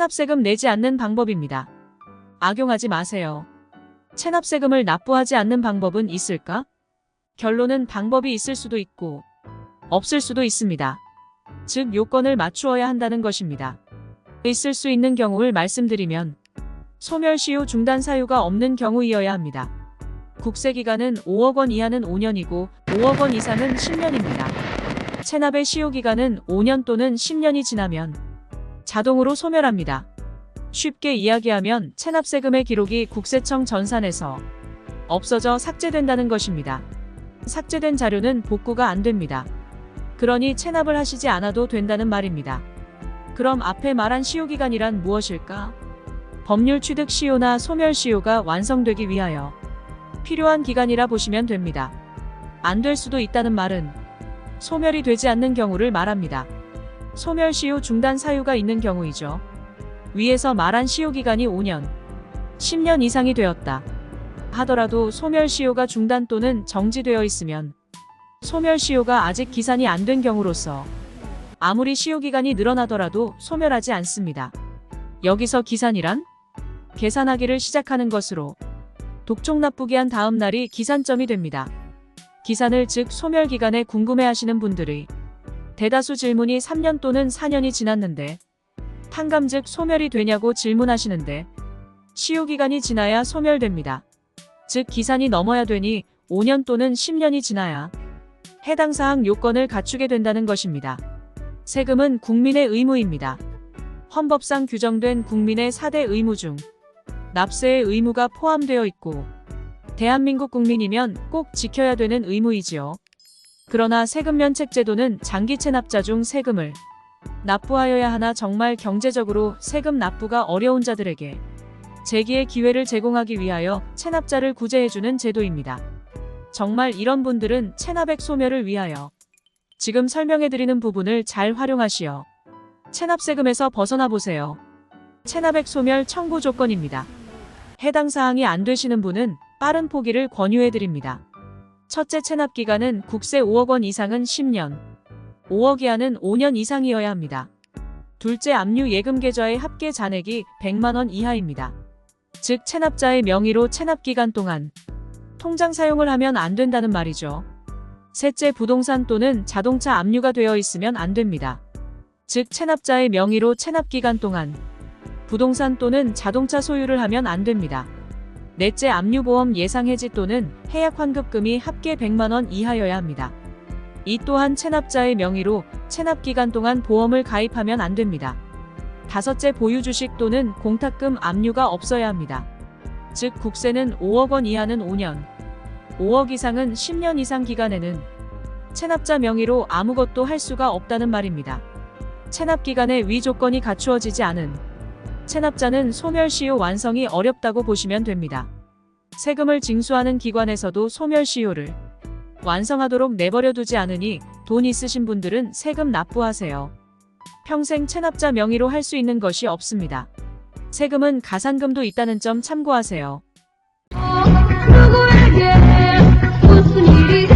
체납세금 내지 않는 방법입니다. 악용하지 마세요. 체납세금을 납부하지 않는 방법은 있을까? 결론은 방법이 있을 수도 있고 없을 수도 있습니다. 즉 요건을 맞추어야 한다는 것입니다. 있을 수 있는 경우를 말씀드리면 소멸시효 중단 사유가 없는 경우이어야 합니다. 국세기간은 5억 원 이하는 5년이고 5억 원 이상은 10년입니다. 체납의 시효기간은 5년 또는 10년이 지나면 자동으로 소멸합니다. 쉽게 이야기하면 체납세금의 기록이 국세청 전산에서 없어져 삭제된다는 것입니다. 삭제된 자료는 복구가 안 됩니다. 그러니 체납을 하시지 않아도 된다는 말입니다. 그럼 앞에 말한 시효기간이란 무엇일까? 법률 취득 시효나 소멸 시효가 완성되기 위하여 필요한 기간이라 보시면 됩니다. 안 될 수도 있다는 말은 소멸이 되지 않는 경우를 말합니다. 소멸 시효 중단 사유가 있는 경우이죠. 위에서 말한 시효기간이 5년, 10년 이상이 되었다 하더라도 소멸 시효가 중단 또는 정지되어 있으면 소멸 시효가 아직 기산이 안 된 경우로서 아무리 시효기간이 늘어나더라도 소멸하지 않습니다. 여기서 기산이란 계산하기를 시작하는 것으로 독촉 납부기 한 다음 날이 기산점이 됩니다. 기산을 즉 소멸기간에 궁금해하시는 분들의 대다수 질문이 3년 또는 4년이 지났는데 탕감 즉 소멸이 되냐고 질문하시는데 시효기간이 지나야 소멸됩니다. 즉 기산이 넘어야 되니 5년 또는 10년이 지나야 해당 사항 요건을 갖추게 된다는 것입니다. 세금은 국민의 의무입니다. 헌법상 규정된 국민의 4대 의무 중 납세의 의무가 포함되어 있고 대한민국 국민이면 꼭 지켜야 되는 의무이지요. 그러나 세금 면책 제도는 장기 체납자 중 세금을 납부하여야 하나 정말 경제적으로 세금 납부가 어려운 자들에게 재기의 기회를 제공하기 위하여 체납자를 구제해주는 제도입니다. 정말 이런 분들은 체납액 소멸을 위하여 지금 설명해드리는 부분을 잘 활용하시어 체납세금에서 벗어나 보세요. 체납액 소멸 청구 조건입니다. 해당 사항이 안 되시는 분은 빠른 포기를 권유해드립니다. 첫째, 체납기간은 국세 5억 원 이상은 10년, 5억 이하는 5년 이상이어야 합니다. 둘째, 압류 예금 계좌의 합계 잔액이 100만 원 이하입니다. 즉 체납자의 명의로 체납기간 동안 통장 사용을 하면 안 된다는 말이죠. 셋째, 부동산 또는 자동차 압류가 되어 있으면 안 됩니다. 즉 체납자의 명의로 체납기간 동안 부동산 또는 자동차 소유를 하면 안 됩니다. 넷째, 압류보험 예상해지 또는 해약 환급금이 합계 100만 원 이하여야 합니다. 이 또한 체납자의 명의로 체납기간 동안 보험을 가입하면 안 됩니다. 다섯째, 보유주식 또는 공탁금 압류가 없어야 합니다. 즉 국세는 5억 원 이하는 5년, 5억 이상은 10년 이상 기간에는 체납자 명의로 아무것도 할 수가 없다는 말입니다. 체납기간에 위 조건이 갖추어지지 않은 체납자는 소멸시효 완성이 어렵다고 보시면 됩니다. 세금을 징수하는 기관에서도 소멸시효를 완성하도록 내버려 두지 않으니 돈 있으신 분들은 세금 납부하세요. 평생 체납자 명의로 할 수 있는 것이 없습니다. 세금은 가산금도 있다는 점 참고하세요. 누구에게 무슨 일이